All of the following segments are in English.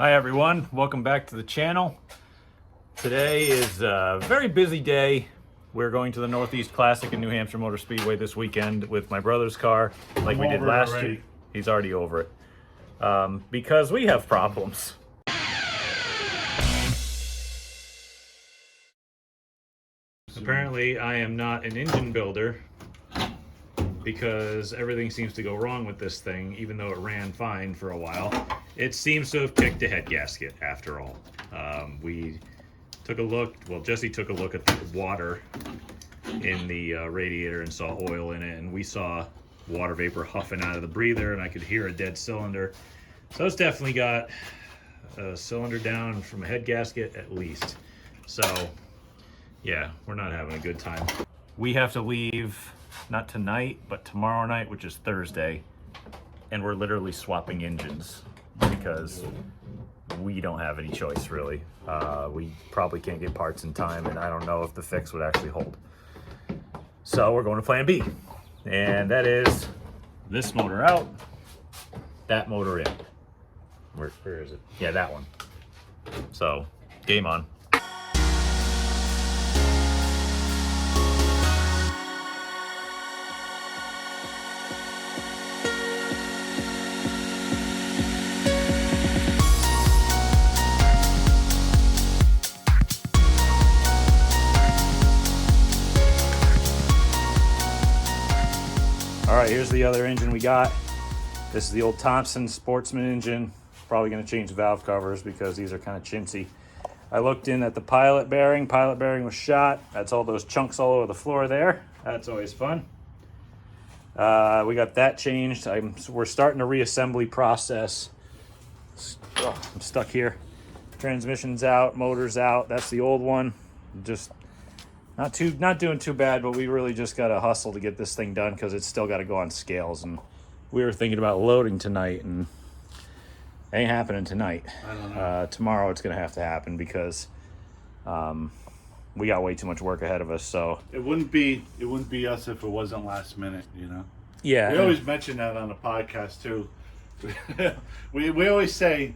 Hi everyone, welcome back to the channel. Today is a very busy day. We're going to the Northeast Classic in New Hampshire Motor Speedway this weekend with my brother's car, like we did last year. He's already over it. Because we have problems. Apparently I am not an engine builder because everything seems to go wrong with this thing, even though it ran fine for a while. It seems to have kicked a head gasket after all. We took a look, well, Jesse took a look at the water in the radiator and saw oil in it, and we saw water vapor huffing out of the breather, and I could hear a dead cylinder. So it's definitely got a cylinder down from a head gasket at least. So yeah, we're not having a good time. We have to leave, not tonight, but tomorrow night, which is Thursday, and we're literally swapping engines because we don't have any choice, really. We probably can't get parts in time, and I don't know if the fix would actually hold. So we're going to plan B, and that is this motor out, that motor in. Where is it? Yeah, that one. So, game on. All right, here's the other engine we got. This is the old Thompson Sportsman engine. Probably gonna change the valve covers because these are kind of chintzy. I looked in at the pilot bearing. Pilot bearing was shot. That's all those chunks all over the floor there. That's always fun. We got that changed. We're starting a reassembly process. Oh, I'm stuck here. Transmission's out, motor's out. That's the old one. Just not doing too bad, but we really just got to hustle to get this thing done because it's still got to go on scales. And we were thinking about loading tonight, and it ain't happening tonight. I don't know. Tomorrow it's going to have to happen because we got way too much work ahead of us. So It wouldn't be us if it wasn't last minute, you know. yeah, We always mention that on the podcast too. we always say,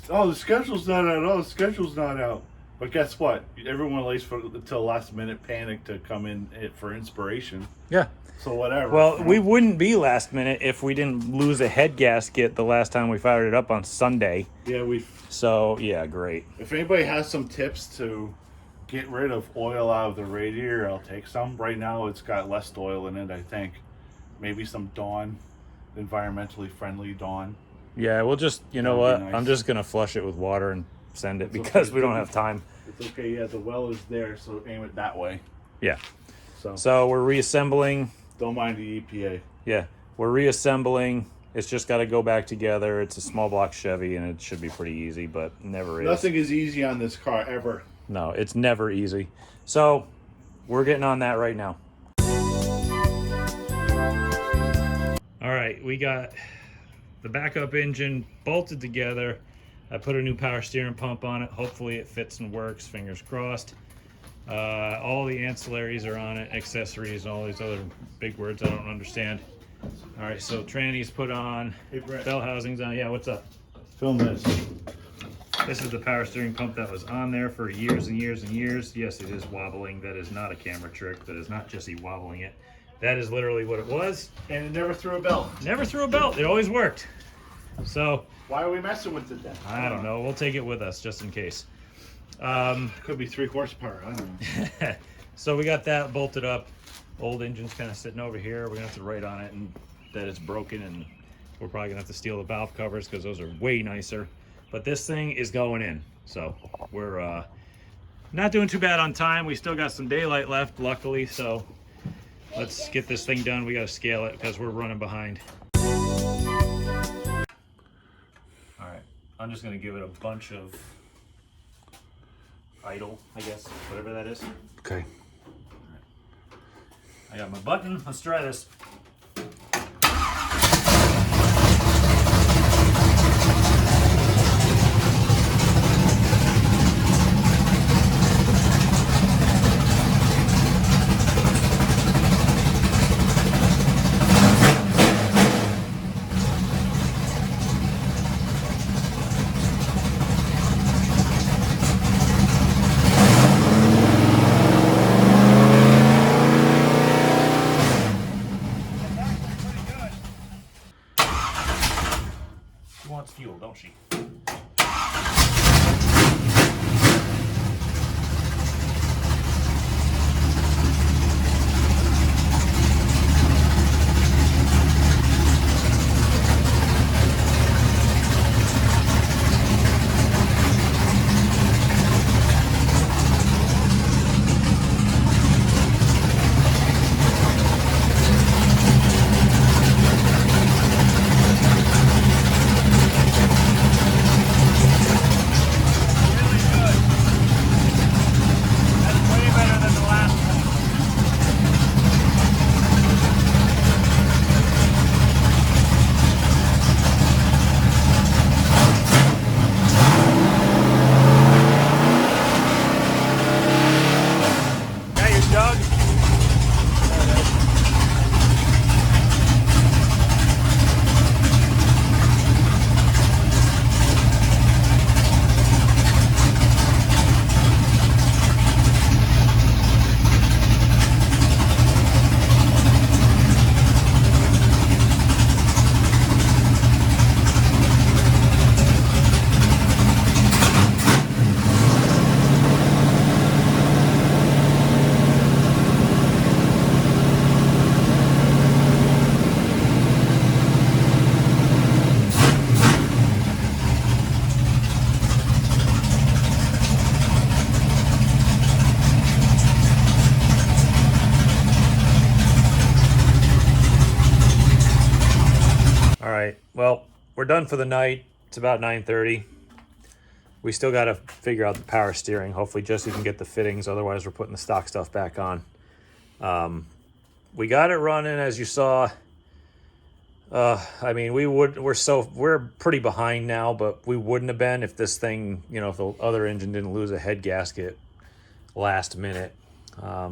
"Oh, the schedule's not out. Oh, the schedule's not out." But guess what? Everyone waits until last minute panic to come in for inspiration. yeah. So whatever. Well, we wouldn't be last minute if we didn't lose a head gasket the last time we fired it up on Sunday. Yeah, So yeah, great. If anybody has some tips to get rid of oil out of the radiator, I'll take some. Right now, it's got less oil in it, I think. Maybe some Dawn, environmentally friendly Dawn. Yeah, we'll just, you know what? Nice. I'm just gonna flush it with water and send it It's because okay. we don't have time. It's okay. Yeah, the well is there, so aim it that way. Yeah. So So we're reassembling. don't mind the EPA. Yeah, we're reassembling. It's just got to go back together. It's a small block Chevy, and it should be pretty easy, but never is. Nothing is easy on this car ever. No, it's never easy. So we're getting on that right now. All right, we got the backup engine bolted together. I put a new power steering pump on it. Hopefully it fits and works, fingers crossed. All the ancillaries are on it, accessories, all these other big words I don't understand. All right, so tranny's put on, Hey, Brett. bell housing's on. Yeah, what's up? Film this. This is the power steering pump that was on there for years and years and years. Yes, it is wobbling. That is not a camera trick. That is not Jesse wobbling it. That is literally what it was. And it never threw a belt. Never threw a belt. It always worked. So, Why are we messing with it then? I don't know. We'll take it with us just in case. Could be 3 horsepower. I don't know. So we got that bolted up. Old engine's kind of sitting over here. We're gonna have to write on it and that it's broken, and we're probably gonna have to steal the valve covers because those are way nicer. But this thing is going in, so we're not doing too bad on time. We still got some daylight left, luckily. So let's get this thing done. We got to scale it because we're running behind. All right, I'm just gonna give it a bunch of idle, I guess, whatever that is. Okay. I got my button. Let's try this. don't she? All right, well, we're done for the night. It's about 9:30. We still got to figure out the power steering. Hopefully Jesse can get the fittings. Otherwise, we're putting the stock stuff back on. We got it running, as you saw. I mean, we're pretty behind now, but we wouldn't have been if this thing, you know, if the other engine didn't lose a head gasket last minute. But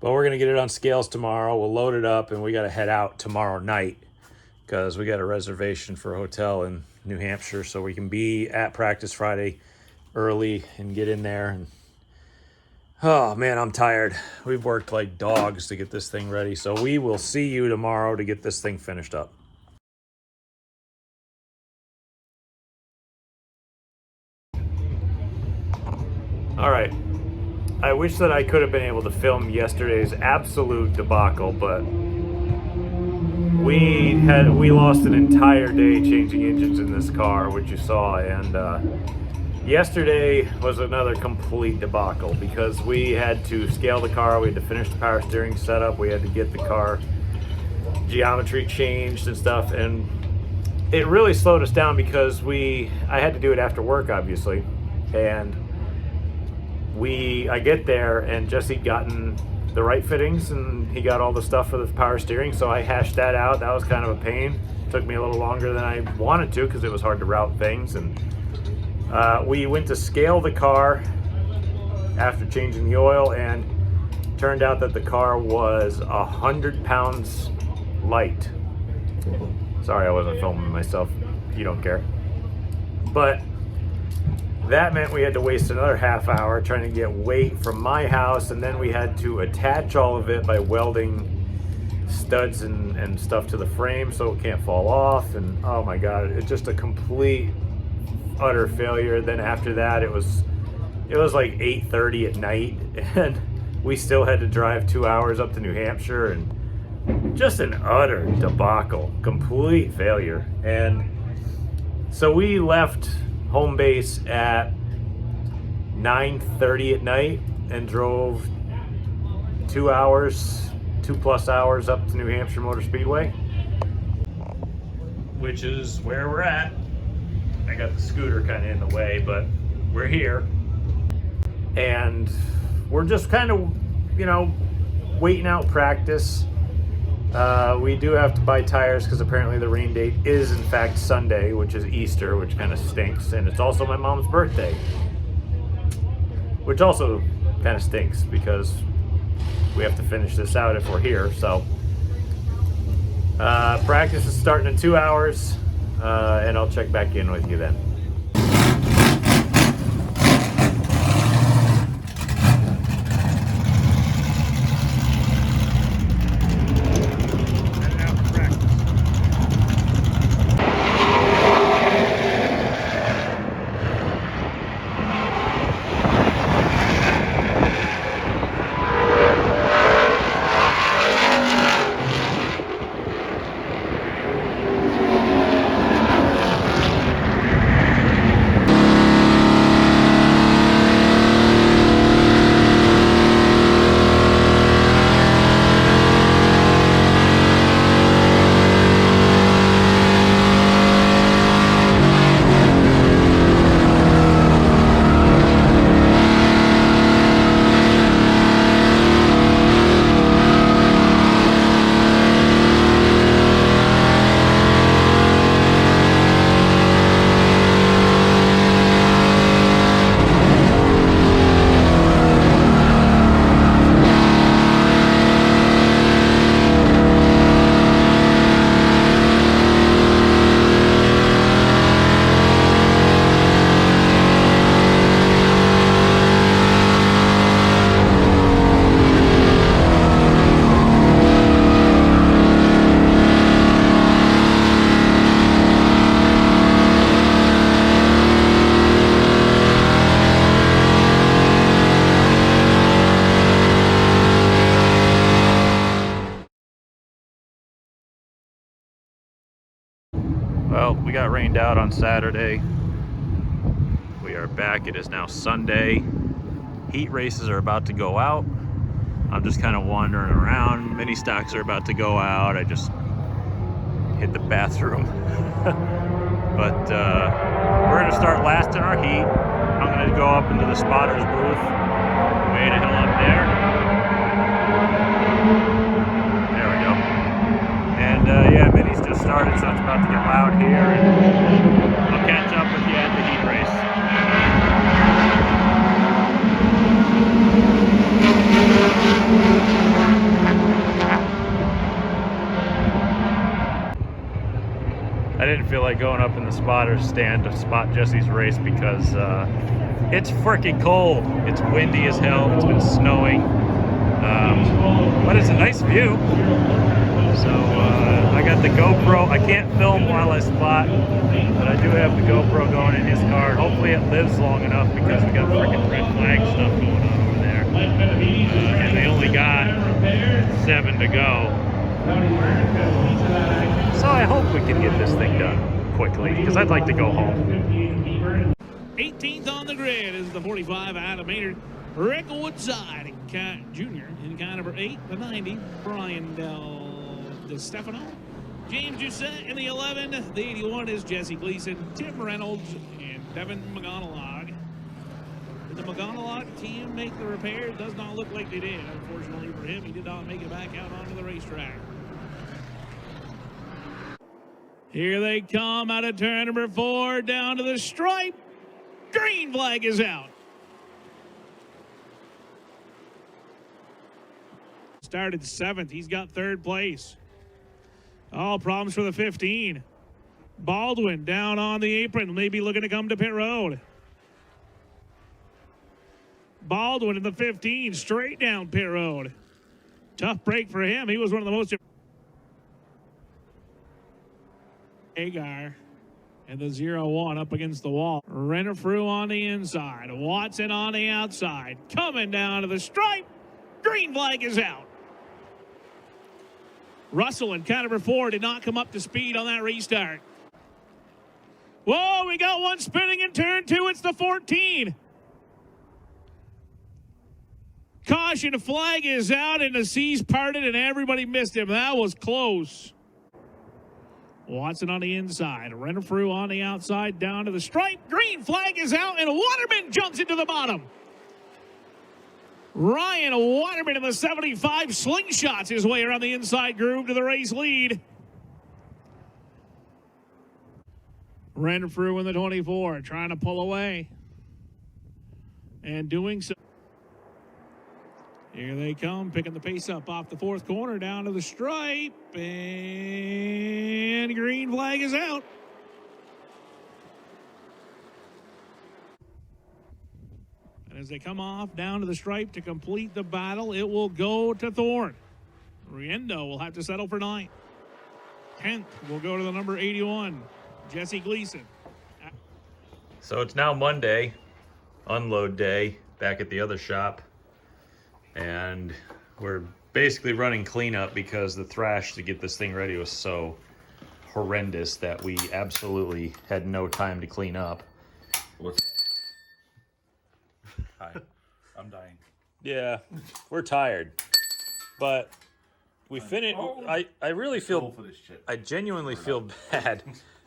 we're going to get it on scales tomorrow. We'll load it up, and we got to head out tomorrow night because we got a reservation for a hotel in New Hampshire, so we can be at practice Friday early and get in there. And oh man, I'm tired. We've worked like dogs to get this thing ready, so we will see you tomorrow to get this thing finished up. All right, I wish that I could have been able to film yesterday's absolute debacle, but we lost an entire day changing engines in this car, which you saw, and yesterday was another complete debacle because we had to scale the car, we had to finish the power steering setup, we had to get the car geometry changed and stuff, and it really slowed us down because I had to do it after work, obviously, and I get there and Jesse'd gotten the right fittings and he got all the stuff for the power steering, so I hashed that out. That was kind of a pain. It took me a little longer than I wanted to because it was hard to route things, and we went to scale the car after changing the oil, and turned out that the car was 100 pounds light. Sorry, I wasn't filming myself. You don't care. But that meant we had to waste another half hour trying to get weight from my house, and then we had to attach all of it by welding studs and stuff to the frame so it can't fall off. And oh my god, it's just a complete utter failure. Then after that it was like 8:30 at night, and we still had to drive 2 hours up to New Hampshire, and just an utter debacle, complete failure. And so we left home base at 9:30 at night and drove 2 plus hours up to New Hampshire Motor Speedway, which is where we're at. I got the scooter kind of in the way, but we're here, and we're just kind of, you know, waiting out practice. We do have to buy tires because apparently the rain date is in fact Sunday, which is Easter, which kind of stinks, and it's also my mom's birthday, which also kind of stinks because we have to finish this out if we're here. So practice is starting in 2 hours, and I'll check back in with you then. we got rained out on Saturday. We are back. It is now Sunday. Heat races are about to go out. I'm just kind of wandering around. Mini stocks are about to go out. I just hit the bathroom. But we're gonna start last in our heat. I'm gonna go up into the spotters booth. Way the hell up there. There we go. And yeah, minis just started, so it's about to get loud here. And I'll catch up with you at the heat race. I didn't feel like going up in the spotters stand to spot Jesse's race because it's freaking cold. It's windy as hell. It's been snowing. But it's a nice view. So I got the GoPro. I can't film while I spot, but I do have the GoPro going in his car. Hopefully it lives long enough because we got freaking red flag stuff going on over there. And they only got 7 to go. So I hope we can get this thing done quickly because I'd like to go home. 18th on the grid is the 45 out of Maynard. Rick Woodside Jr. in car number 8, the 90, Brian Del Stefano. James Doucette in the 11. The 81 is Jesse Gleason, Tim Reynolds, and Devin McGonagall. Did the McGonagall team make the repair? Does not look like they did. Unfortunately for him, he did not make it back out onto the racetrack. Here they come out of turn number 4, down to the stripe. Green flag is out. Started 7th. He's got 3rd place. All problems for the 15. Baldwin down on the apron, maybe looking to come to pit road. Baldwin in the 15, straight down pit road. Tough break for him. He was one of the most... Hagar and the 0-1 up against the wall. Renfrew on the inside. Watson on the outside. Coming down to the stripe. Green flag is out. Russell in car number 4 did not come up to speed on that restart. Whoa, we got one spinning in turn 2. It's the 14. Caution, flag is out and the seas parted and everybody missed him. That was close. Watson on the inside. Renfrew on the outside, down to the stripe. Green flag is out, and Waterman jumps into the bottom. Ryan Waterman in the 75 slingshots his way around the inside groove to the race lead. Renfrew in the 24, trying to pull away. And doing so. Here they come, picking the pace up off the 4th corner, down to the stripe, and green flag is out. And as they come off down to the stripe to complete the battle, it will go to Thorne. Riendo will have to settle for 9th. 10th will go to the number 81, Jesse Gleason. So it's now Monday, unload day, back at the other shop. And we're basically running cleanup because the thrash to get this thing ready was so horrendous that we absolutely had no time to clean up. What's... Hi, I'm dying. Yeah, we're tired, but we finished. I really feel, I genuinely feel bad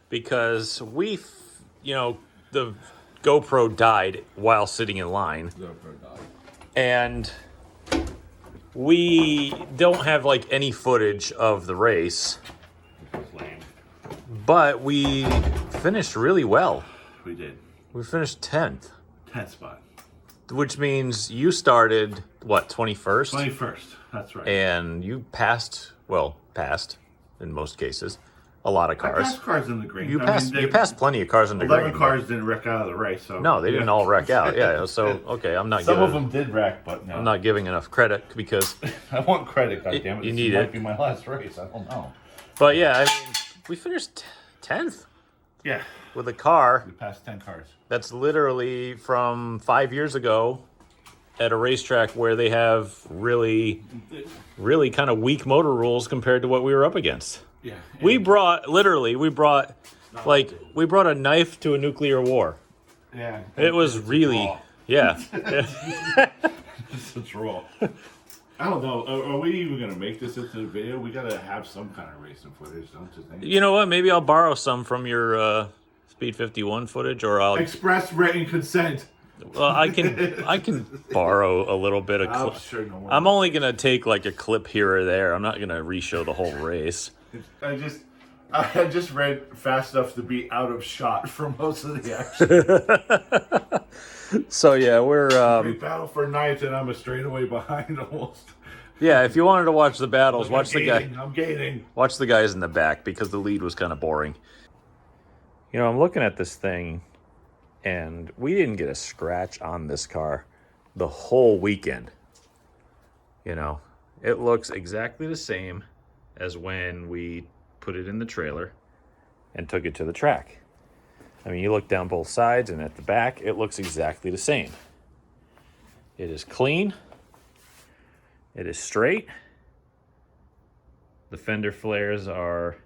because the GoPro died while sitting in line. And we don't have like any footage of the race, but we finished really well. We did. We finished 10th. 10th spot. Which means you started, what, 21st? 21st, that's right. And you passed in most cases, a lot of cars. I passed cars in the green. You passed plenty of cars in the green. 11 cars didn't wreck out of the race. So no, they didn't all wreck out. Yeah, so, okay, I'm not Some of them did wreck, but no. I'm not giving enough credit because... I want credit, goddammit. You need it. This might be my last race, I don't know. But yeah, I mean, we finished 10th. Yeah. With a car. We passed 10 cars. That's literally from 5 years ago at a racetrack where they have really kind of weak motor rules compared to what we were up against. Yeah. We brought Like, we brought a knife to a nuclear war. Yeah. It was really, yeah. It's a draw. I don't know. Are we even gonna make this into the video? We gotta have some kind of racing footage, don't you think? You know what? Maybe I'll borrow some from your Speed 51 footage, or I'll Express written consent. Well, I can borrow a little bit of clip. Sure, no I'm only gonna take like a clip here or there. I'm not gonna re-show the whole race. I just read fast enough to be out of shot for most of the action. So yeah, we're We battle for ninth, and I'm a straightaway behind almost. yeah. If you wanted to watch the battles, I'm watch the gaining, guy. I'm gaining. Watch the guys in the back because the lead was kind of boring. You know, I'm looking at this thing, and we didn't get a scratch on this car the whole weekend. You know, it looks exactly the same as when we put it in the trailer and took it to the track. I mean, you look down both sides and at the back, it looks exactly the same. It is clean. It is straight. The fender flares are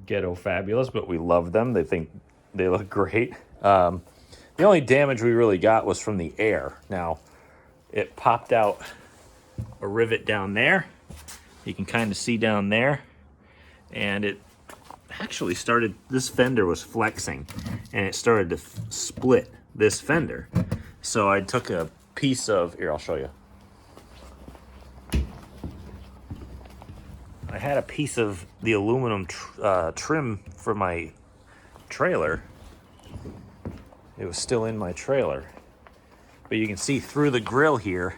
ghetto fabulous, but we love them. They think they look great. The only damage we really got was from the air. Now, it popped out a rivet down there. You can kind of see down there. And it actually started, this fender was flexing, and it started to split this fender. So I took a piece of, here, I'll show you. I had a piece of the aluminum trim for my trailer. It was still in my trailer. But you can see through the grill here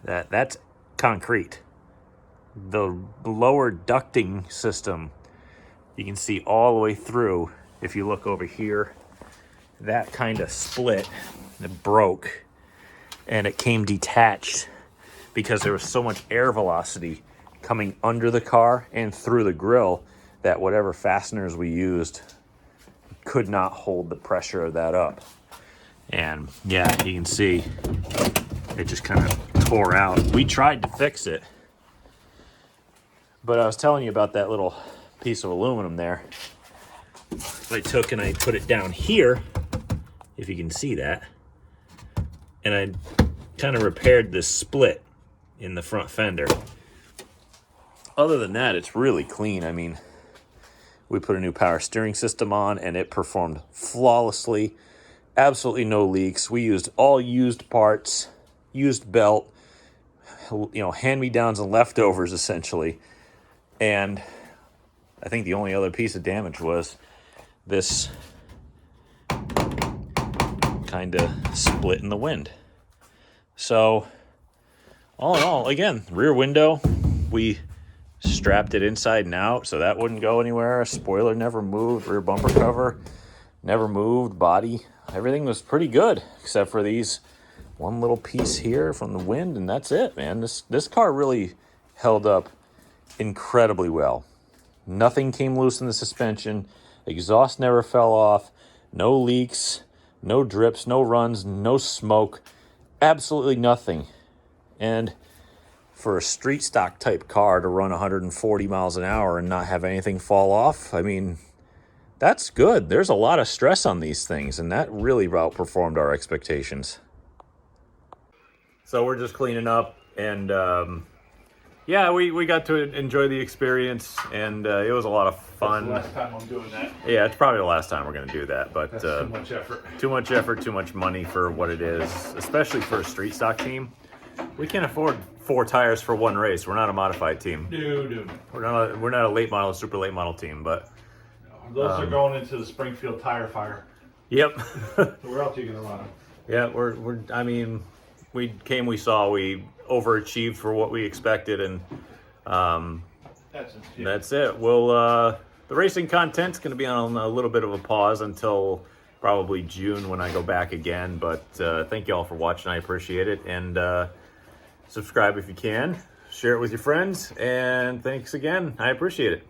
that that's concrete. The lower ducting system, you can see all the way through. If you look over here, that kind of split, it broke, and it came detached because there was so much air velocity coming under the car and through the grill that whatever fasteners we used could not hold the pressure of that up. And yeah, you can see it just kind of tore out. We tried to fix it, but I was telling you about that little piece of aluminum there. I took and I put it down here, if you can see that, and I kind of repaired this split in the front fender. Other than that, it's really clean. I mean, we put a new power steering system on and it performed flawlessly. Absolutely no leaks. We used all used parts, used belt, you know, hand-me-downs and leftovers essentially. And I think the only other piece of damage was this kind of split in the wind. So all in all, again, rear window, we strapped it inside and out so that wouldn't go anywhere. Spoiler never moved. Rear bumper cover never moved. Body, everything was pretty good except for these one little piece here from the wind, and that's it, man. This car really held up incredibly well. Nothing came loose in the suspension. Exhaust never fell off. No leaks, no drips, no runs, no smoke. Absolutely nothing. And for a street stock type car to run 140 miles an hour and not have anything fall off, I mean, that's good. There's a lot of stress on these things, and that really outperformed our expectations. So we're just cleaning up, and yeah, we got to enjoy the experience, and it was a lot of fun. That's the last time I'm doing that. Yeah, it's probably the last time we're going to do that, but That's too much effort. Too much effort, too much money for what it is, especially for a street stock team. We can't afford 4 tires for one race. We're not a modified team. Dude. We're not a late model, super late model team, but Those are going into the Springfield tire fire. yep. Where else are you gonna run them? Yeah, we're I mean, we came, we saw, we overachieved for what we expected, and that's it. We'll the racing content's going to be on a little bit of a pause until probably June when I go back again, but thank you all for watching. I appreciate it, and subscribe if you can, share it with your friends, and thanks again. I appreciate it.